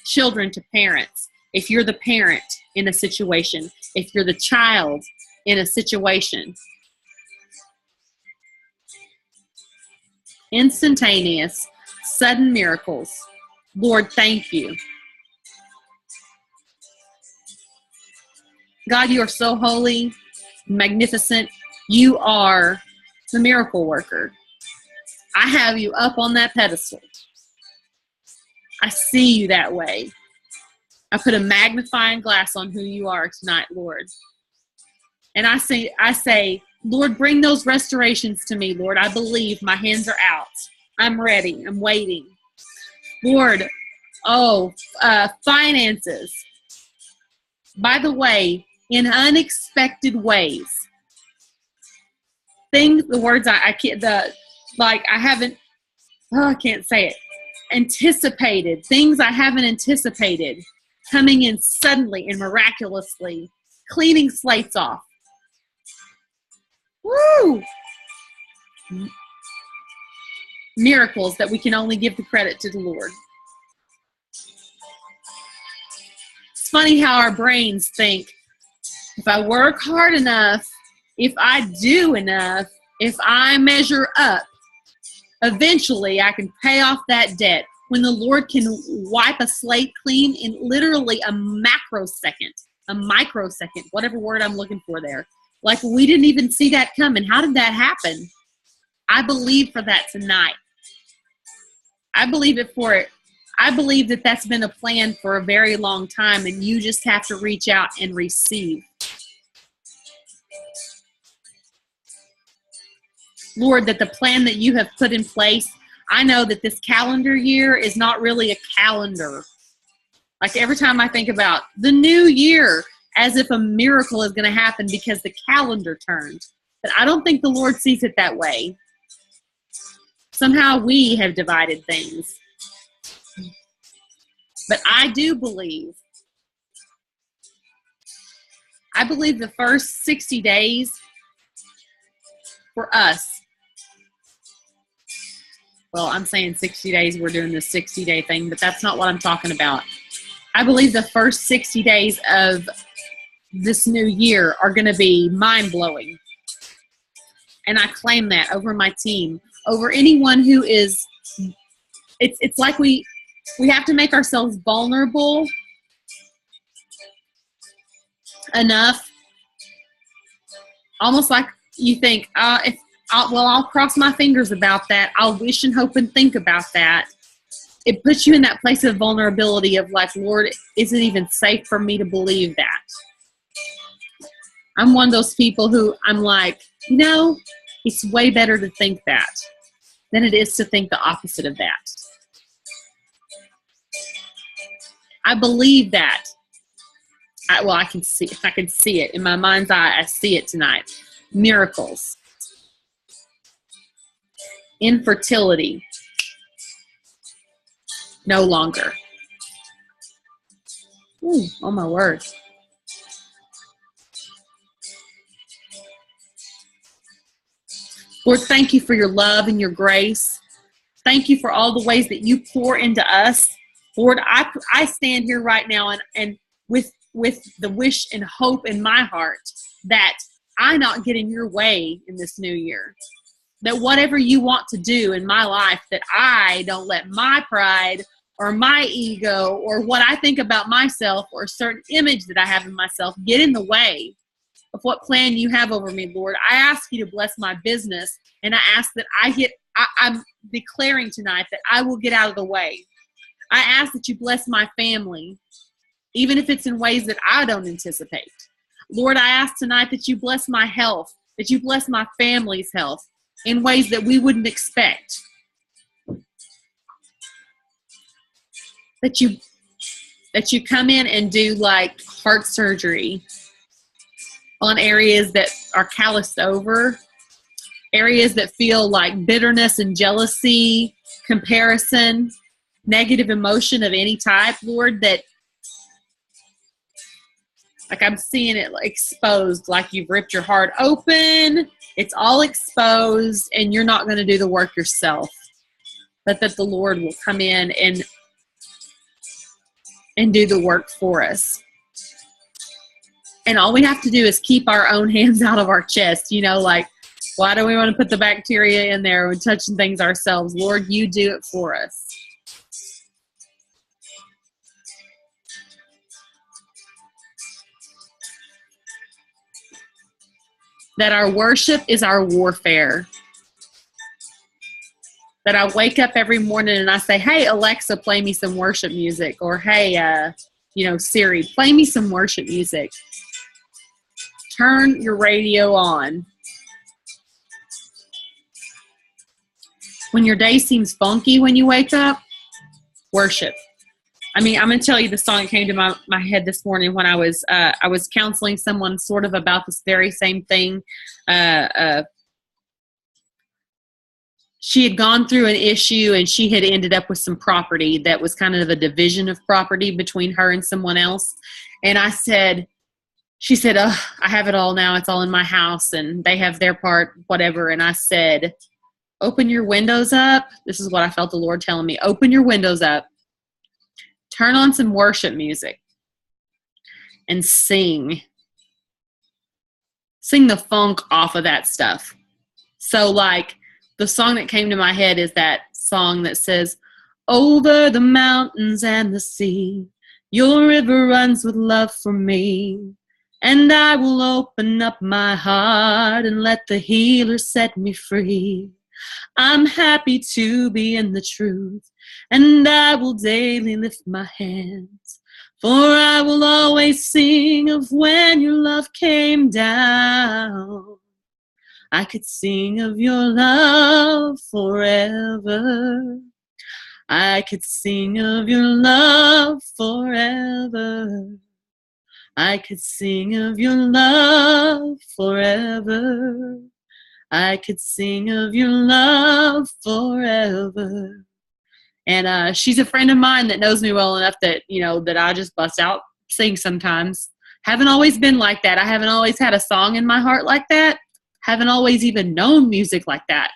children to parents. If you're the parent in a situation, if you're the child in a situation. Instantaneous, sudden miracles. Lord, thank you. God, you are so holy, magnificent. You are the miracle worker. I have you up on that pedestal. I see you that way. I put a magnifying glass on who you are tonight, Lord. And I say, Lord, bring those restorations to me, Lord. I believe. My hands are out. I'm ready. I'm waiting. Lord, finances. By the way, in unexpected ways. The like I haven't, I can't say it, anticipated, things I haven't anticipated coming in suddenly and miraculously, cleaning slates off. Woo! Miracles that we can only give the credit to the Lord. It's funny how our brains think, if I work hard enough, if I do enough, if I measure up, eventually I can pay off that debt. When the Lord can wipe a slate clean in literally a microsecond, whatever word I'm looking for there. Like we didn't even see that coming. How did that happen? I believe for that tonight. I believe it for it. I believe that that's been a plan for a very long time, and you just have to reach out and receive. Lord, that the plan that you have put in place, I know that this calendar year is not really a calendar. Like every time I think about the new year, as if a miracle is going to happen because the calendar turned. But I don't think the Lord sees it that way. Somehow we have divided things. But I do believe. I believe the first 60 days for us. Well, I'm saying 60 days, we're doing this 60-day thing, but that's not what I'm talking about. I believe the first 60 days of this new year are going to be mind-blowing. And I claim that over my team, over anyone who is, it's like we have to make ourselves vulnerable enough, almost like you think, I'll cross my fingers about that. I'll wish and hope and think about that. It puts you in that place of vulnerability of like, Lord, is it even safe for me to believe that? I'm one of those people who I'm like, it's way better to think that than it is to think the opposite of that. I believe that. I can see it in my mind's eye. I see it tonight. Miracles. Infertility. No longer. Ooh, oh my word. Lord, thank you for your love and your grace. Thank you for all the ways that you pour into us. Lord, I stand here right now and with the wish and hope in my heart that I not get in your way in this new year. That whatever you want to do in my life, that I don't let my pride or my ego or what I think about myself or a certain image that I have in myself get in the way of what plan you have over me, Lord. I ask you to bless my business, and I ask that I'm declaring tonight that I will get out of the way. I ask that you bless my family, even if it's in ways that I don't anticipate. Lord, I ask tonight that you bless my health, that you bless my family's health in ways that we wouldn't expect. That you come in and do like heart surgery on areas that are calloused over, areas that feel like bitterness and jealousy, comparison, negative emotion of any type, Lord, that like I'm seeing it exposed, like you've ripped your heart open, it's all exposed, and you're not going to do the work yourself, but that the Lord will come in and do the work for us. And all we have to do is keep our own hands out of our chest. Like, why do we want to put the bacteria in there when touching things ourselves? Lord, you do it for us. That our worship is our warfare. That I wake up every morning and I say, hey, Alexa, play me some worship music. Or, hey, Siri, play me some worship music. Turn your radio on. When your day seems funky when you wake up, worship. I'm going to tell you the song that came to my head this morning when I was counseling someone sort of about this very same thing. she had gone through an issue and she had ended up with some property that was kind of a division of property between her and someone else. And she said, oh, I have it all now. It's all in my house and they have their part, whatever. And I said, open your windows up. This is what I felt the Lord telling me. Open your windows up. Turn on some worship music and sing. Sing the funk off of that stuff. So like the song that came to my head is that song that says, over the mountains and the sea, your river runs with love for me. And I will open up my heart and let the healer set me free. I'm happy to be in the truth, and I will daily lift my hands. For I will always sing of when your love came down. I could sing of your love forever. I could sing of your love forever. I could sing of your love forever. I could sing of your love forever. And she's a friend of mine that knows me well enough that, that I just bust out sing sometimes. Haven't always been like that. I haven't always had a song in my heart like that. Haven't always even known music like that.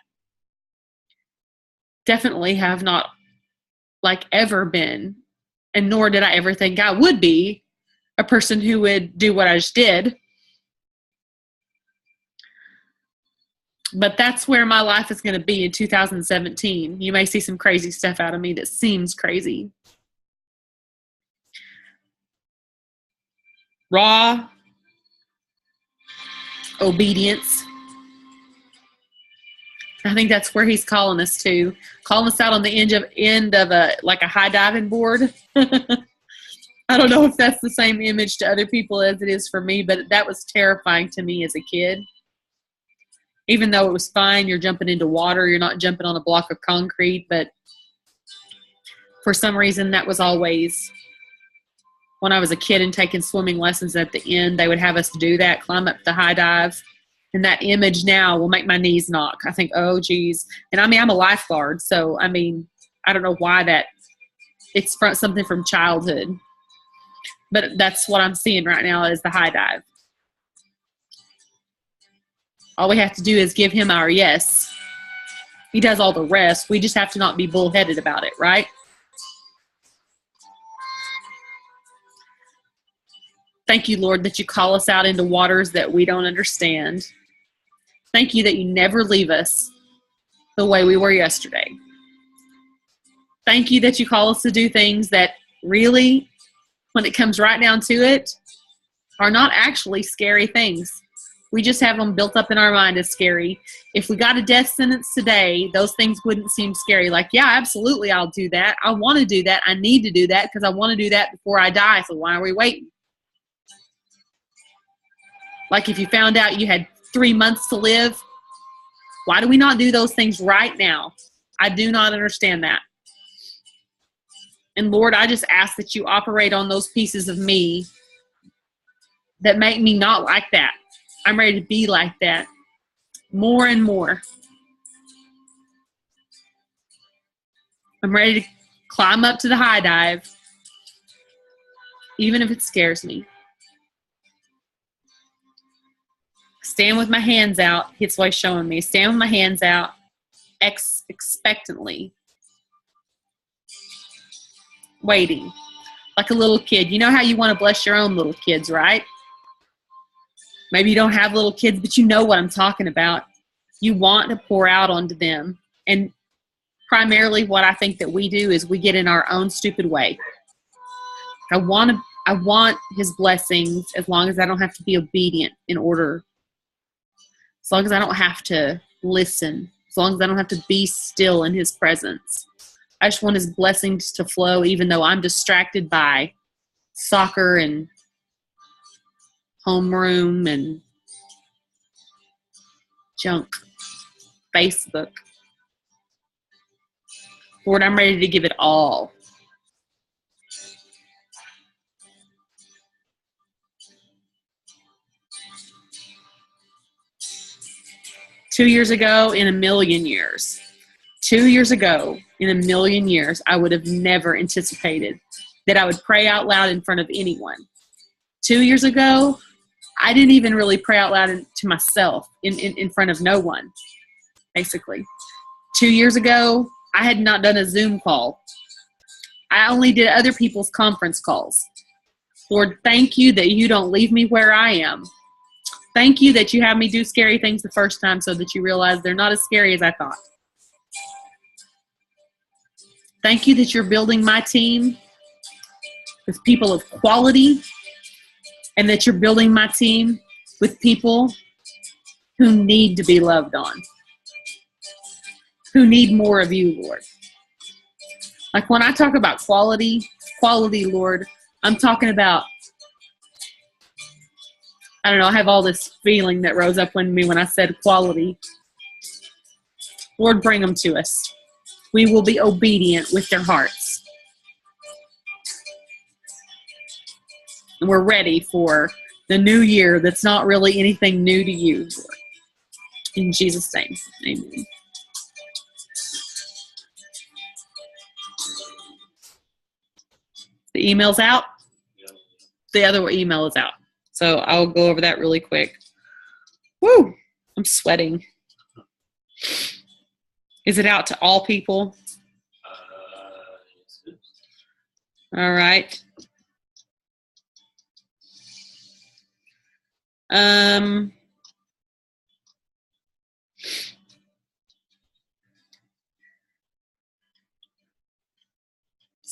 Definitely have not ever been, and nor did I ever think I would be a person who would do what I just did. But that's where my life is going to be in 2017. You may see some crazy stuff out of me that seems crazy. Raw obedience. I think that's where he's calling us to. Calling us out on the end of a high diving board. I don't know if that's the same image to other people as it is for me, but that was terrifying to me as a kid. Even though it was fine, you're jumping into water, you're not jumping on a block of concrete, but for some reason that was always, when I was a kid and taking swimming lessons at the end, they would have us do that, climb up the high dive. And that image now will make my knees knock. I think, oh, geez. And I'm a lifeguard, so, I don't know why it's something from childhood. But that's what I'm seeing right now is the high dive. All we have to do is give him our yes. He does all the rest. We just have to not be bullheaded about it, right? Thank you, Lord, that you call us out into waters that we don't understand. Thank you that you never leave us the way we were yesterday. Thank you that you call us to do things that really, when it comes right down to it, are not actually scary things. We just have them built up in our mind as scary. If we got a death sentence today, those things wouldn't seem scary. Like, yeah, absolutely, I'll do that. I want to do that. I need to do that because I want to do that before I die. So why are we waiting? Like if you found out you had 3 months to live, why do we not do those things right now? I do not understand that. And Lord, I just ask that you operate on those pieces of me that make me not like that. I'm ready to be like that more and more. I'm ready to climb up to the high dive, even if it scares me. Stand with my hands out. It's what he's showing me. Stand with my hands out expectantly. Waiting. Like a little kid. You know how you want to bless your own little kids, right? Maybe you don't have little kids, but you know what I'm talking about. You want to pour out onto them. And primarily what I think that we do is we get in our own stupid way. I want his blessings as long as I don't have to be obedient in order. As long as I don't have to listen. As long as I don't have to be still in his presence. I just want his blessings to flow even though I'm distracted by soccer and homeroom and junk, Facebook. Lord, I'm ready to give it all. Two years ago, in a million years, 2 years ago, in a million years, I would have never anticipated that I would pray out loud in front of anyone. 2 years ago, I didn't even really pray out loud to myself in front of no one, basically. 2 years ago, I had not done a Zoom call. I only did other people's conference calls. Lord, thank you that you don't leave me where I am. Thank you that you have me do scary things the first time so that you realize they're not as scary as I thought. Thank you that you're building my team with people of quality, and that you're building my team with people who need to be loved on, who need more of you, Lord. Like when I talk about quality, Lord, I'm talking about, I don't know, I have all this feeling that rose up in me when I said quality. Lord, bring them to us. We will be obedient with their hearts. And we're ready for the new year that's not really anything new to you, Lord. In Jesus' name, amen. The email's out. The other email is out. So I'll go over that really quick. Woo! I'm sweating. Is it out to all people? All right. Does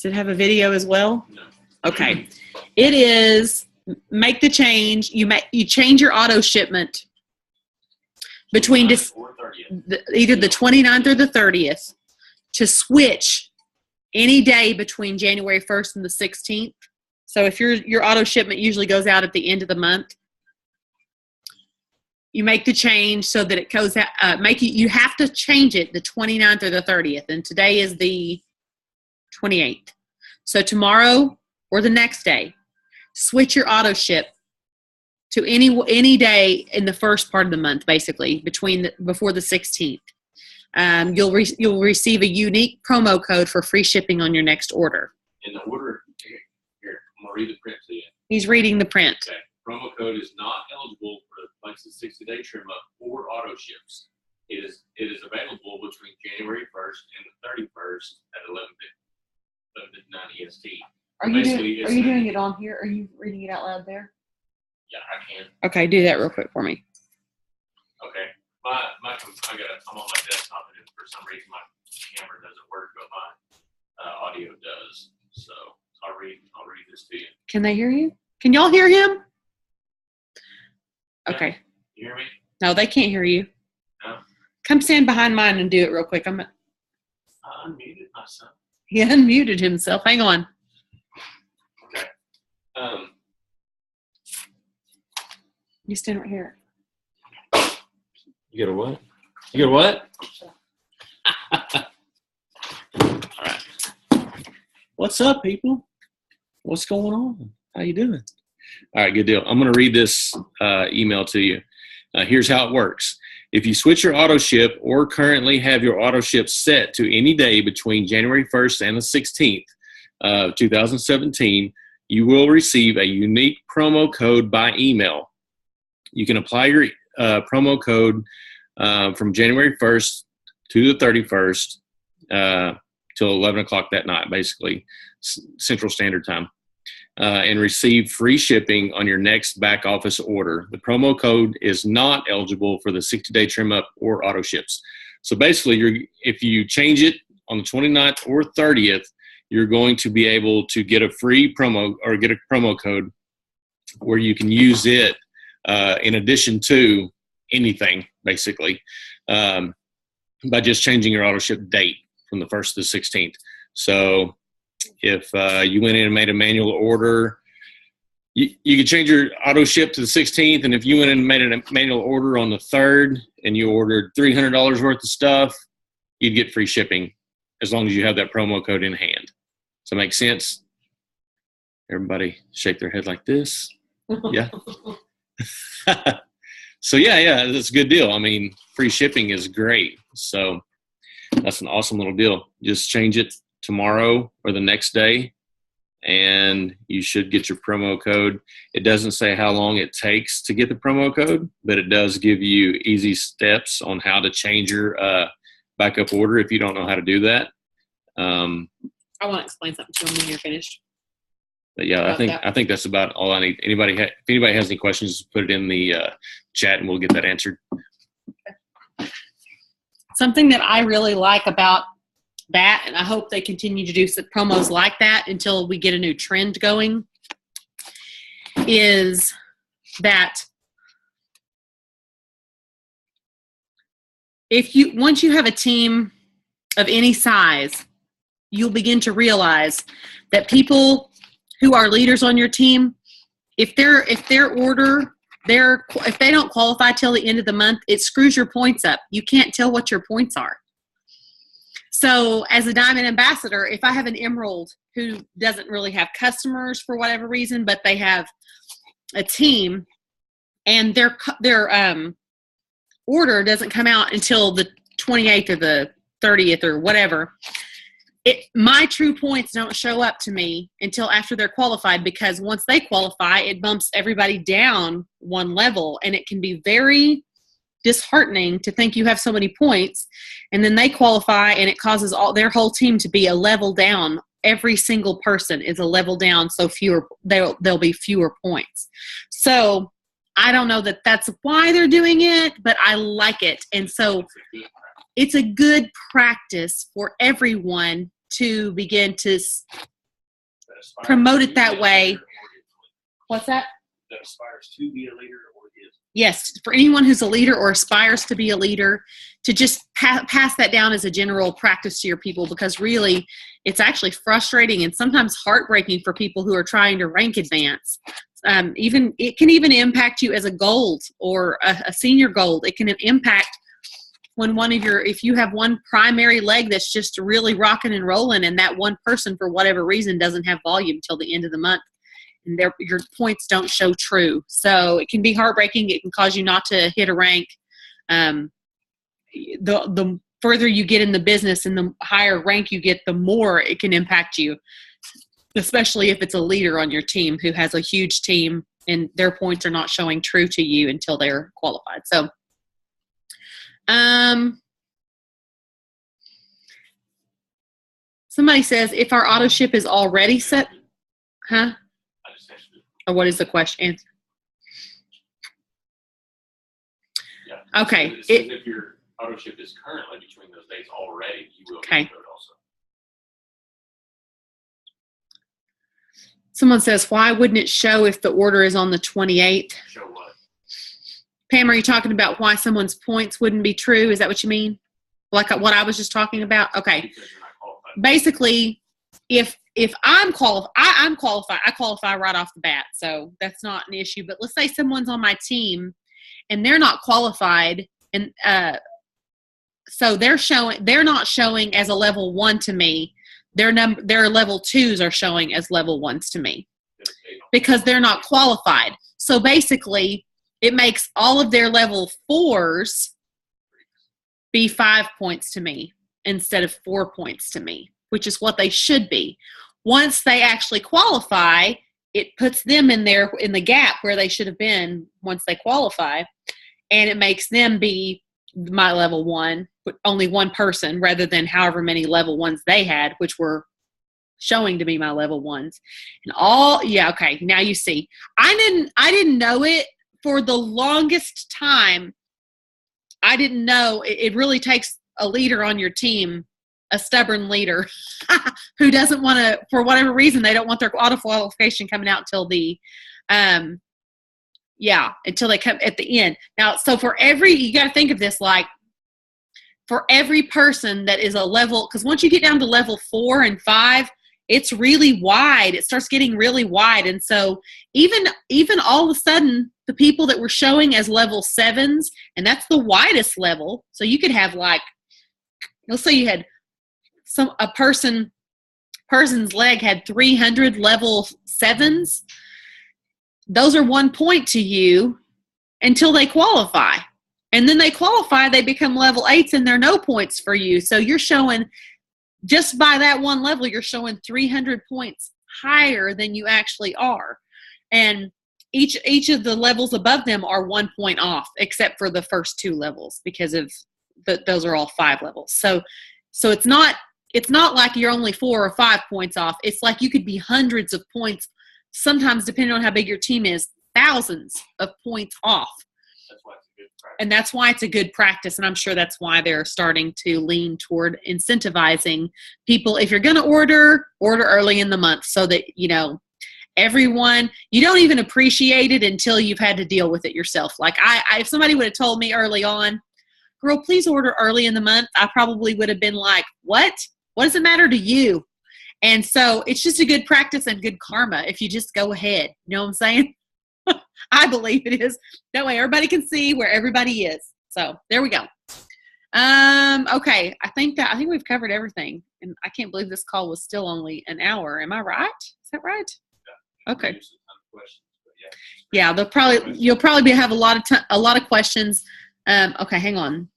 it have a video as well? No. Okay. It is, make the change. You change your auto shipment between either the 29th or the 30th to switch any day between January 1st and the 16th. So if your auto shipment usually goes out at the end of the month, you make the change so that it goes out, you have to change it the 29th or the 30th. And today is the 28th. So tomorrow or the next day, switch your auto ship to any day in the first part of the month, basically before the 16th. You'll receive a unique promo code for free shipping on your next order. In the order, here, I'm going to read the print to you. He's reading the print. Okay. Promo code is not eligible for the Plexus 60-day trim up or auto ships. It is available between January 1st and the 31st at 11:59 EST. Are you doing it on here? Are you reading it out loud there? Yeah, I can. Okay, do that real quick for me. Okay. I'm on my desktop, and for some reason my camera doesn't work, but my audio does. So I'll read this to you. Can they hear you? Can y'all hear him? Okay. You hear me? No, they can't hear you. No. Come stand behind mine and do it real quick. I unmuted myself. He unmuted himself. Hang on. Okay. You stand right here. You get a what? You get a what? All right. What's up, people? What's going on? How you doing? All right, good deal. I'm going to read this email to you. Here's how it works. If you switch your auto ship or currently have your auto ship set to any day between January 1st and the 16th of 2017, you will receive a unique promo code by email. You can apply your promo code from January 1st to the 31st till 11 o'clock that night, basically, Central Standard Time, and receive free shipping on your next back office order. The promo code is not eligible for the 60-day trim up or auto ships. So basically, if you change it on the 29th or 30th, you're going to be able to get a free promo or get a promo code where you can use it in addition to anything, basically, by just changing your auto ship date from the 1st to the 16th. So if you went in and made a manual order, you could change your auto ship to the 16th. And if you went in and made a manual order on the 3rd and you ordered $300 worth of stuff, you'd get free shipping as long as you have that promo code in hand. Does that make sense? Everybody shake their head like this. Yeah. So yeah, that's a good deal. I mean, free shipping is great. So That's an awesome little deal. Just change it tomorrow or the next day, and you should get your promo code. It doesn't say how long it takes to get the promo code, but it does give you easy steps on how to change your backup order if you don't know how to do that. I want to explain something to them when you're finished. But yeah, I think that's about all I need. If anybody has any questions, put it in the chat and we'll get that answered. Something that I really like about that, and I hope they continue to do some promos like that until we get a new trend going, is that once you have a team of any size, you'll begin to realize that people who are leaders on your team, if they don't qualify till the end of the month, it screws your points up. You can't tell what your points are. So as a Diamond Ambassador, if I have an Emerald who doesn't really have customers for whatever reason, but they have a team and their order doesn't come out until the 28th or the 30th or whatever, my true points don't show up to me until after they're qualified, because once they qualify, it bumps everybody down one level, and it can be very disheartening to think you have so many points, and then they qualify and it causes their whole team to be a level down. Every single person is a level down, so there'll be fewer points. So I don't know that that's why they're doing it, but I like it. And so it's a good practice for everyone to begin to promote it that way. What's that? That aspires to be a leader or is. Yes, for anyone who's a leader or aspires to be a leader, to just pass that down as a general practice to your people, because really it's actually frustrating and sometimes heartbreaking for people who are trying to rank advance. It can even impact you as a gold or a senior gold. It can impact when if you have one primary leg that's just really rocking and rolling, and that one person for whatever reason doesn't have volume till the end of the month, and your points don't show true. So it can be heartbreaking. It can cause you not to hit a rank. The further you get in the business and the higher rank you get, the more it can impact you, especially if it's a leader on your team who has a huge team and their points are not showing true to you until they're qualified. So, somebody says, if our auto ship is already set, huh? Or what is the question? Yeah. Okay. If your auto ship is currently between those dates already, you will get code also. Someone says, why wouldn't it show if the order is on the 28th? Show what? Pam, are you talking about why someone's points wouldn't be true? Is that what you mean? Like what I was just talking about? Okay. Because you're not qualified. Basically, if I'm qualified, I'm qualified. I qualify right off the bat, so that's not an issue. But let's say someone's on my team and they're not qualified, and so they're not showing as a level 1 to me. Their level 2s are showing as level 1s to me because they're not qualified. So basically, it makes all of their level 4s be 5 points to me instead of 4 points to me, which is what they should be. Once they actually qualify, it puts them in the gap where they should have been once they qualify, and it makes them be my level 1, but only one person rather than however many level 1s they had, which were showing to be my level 1s. And okay, now you see. I didn't know it for the longest time. I didn't know it really takes a leader on your team, a stubborn leader who doesn't want to, for whatever reason, they don't want their auto qualification coming out until until they come at the end. Now, so you got to think of this like for every person that is a level, because once you get down to level 4 and 5, it's really wide. It starts getting really wide. And so even all of a sudden, the people that were showing as level 7s, and that's the widest level. So you could have let's say you had a person's leg had 300 level 7s. Those are 1 point to you until they qualify. And then they qualify, they become level 8s, and there are no points for you. So you're showing, just by that one level, you're showing 300 points higher than you actually are. And each of the levels above them are 1 point off, except for the first 2 levels, because of those are all 5 levels. So it's not like you're only 4 or 5 points off. It's like you could be hundreds of points, sometimes depending on how big your team is, thousands of points off. And that's why it's a good practice. And I'm sure that's why they're starting to lean toward incentivizing people. If you're going to order early in the month, so that, everyone, you don't even appreciate it until you've had to deal with it yourself. Like if somebody would have told me early on, girl, please order early in the month, I probably would have been like, what does it matter to you? And so it's just a good practice and good karma if you just go ahead. You know what I'm saying? I believe it is. That way everybody can see where everybody is. So there we go. Okay. I think we've covered everything. And I can't believe this call was still only an hour. Am I right? Is that right? Yeah. Okay. Yeah, you'll probably have a lot of questions. Okay, hang on.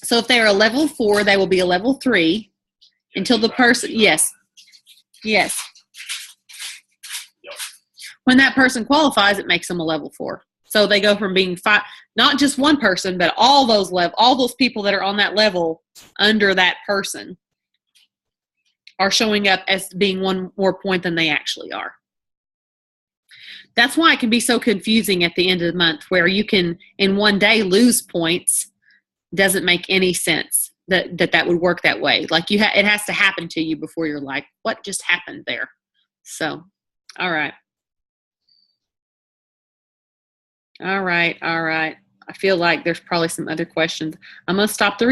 So if they're a level 4, they will be a level 3 until the person, yes. When that person qualifies, it makes them a level 4. So they go from being 5, not just one person, but all those people that are on that level under that person are showing up as being 1 more point than they actually are. That's why it can be so confusing at the end of the month, where you can in one day lose points. Doesn't make any sense that would work that way. Like it has to happen to you before you're like, what just happened there? So, all right. I feel like there's probably some other questions. I'm going to stop the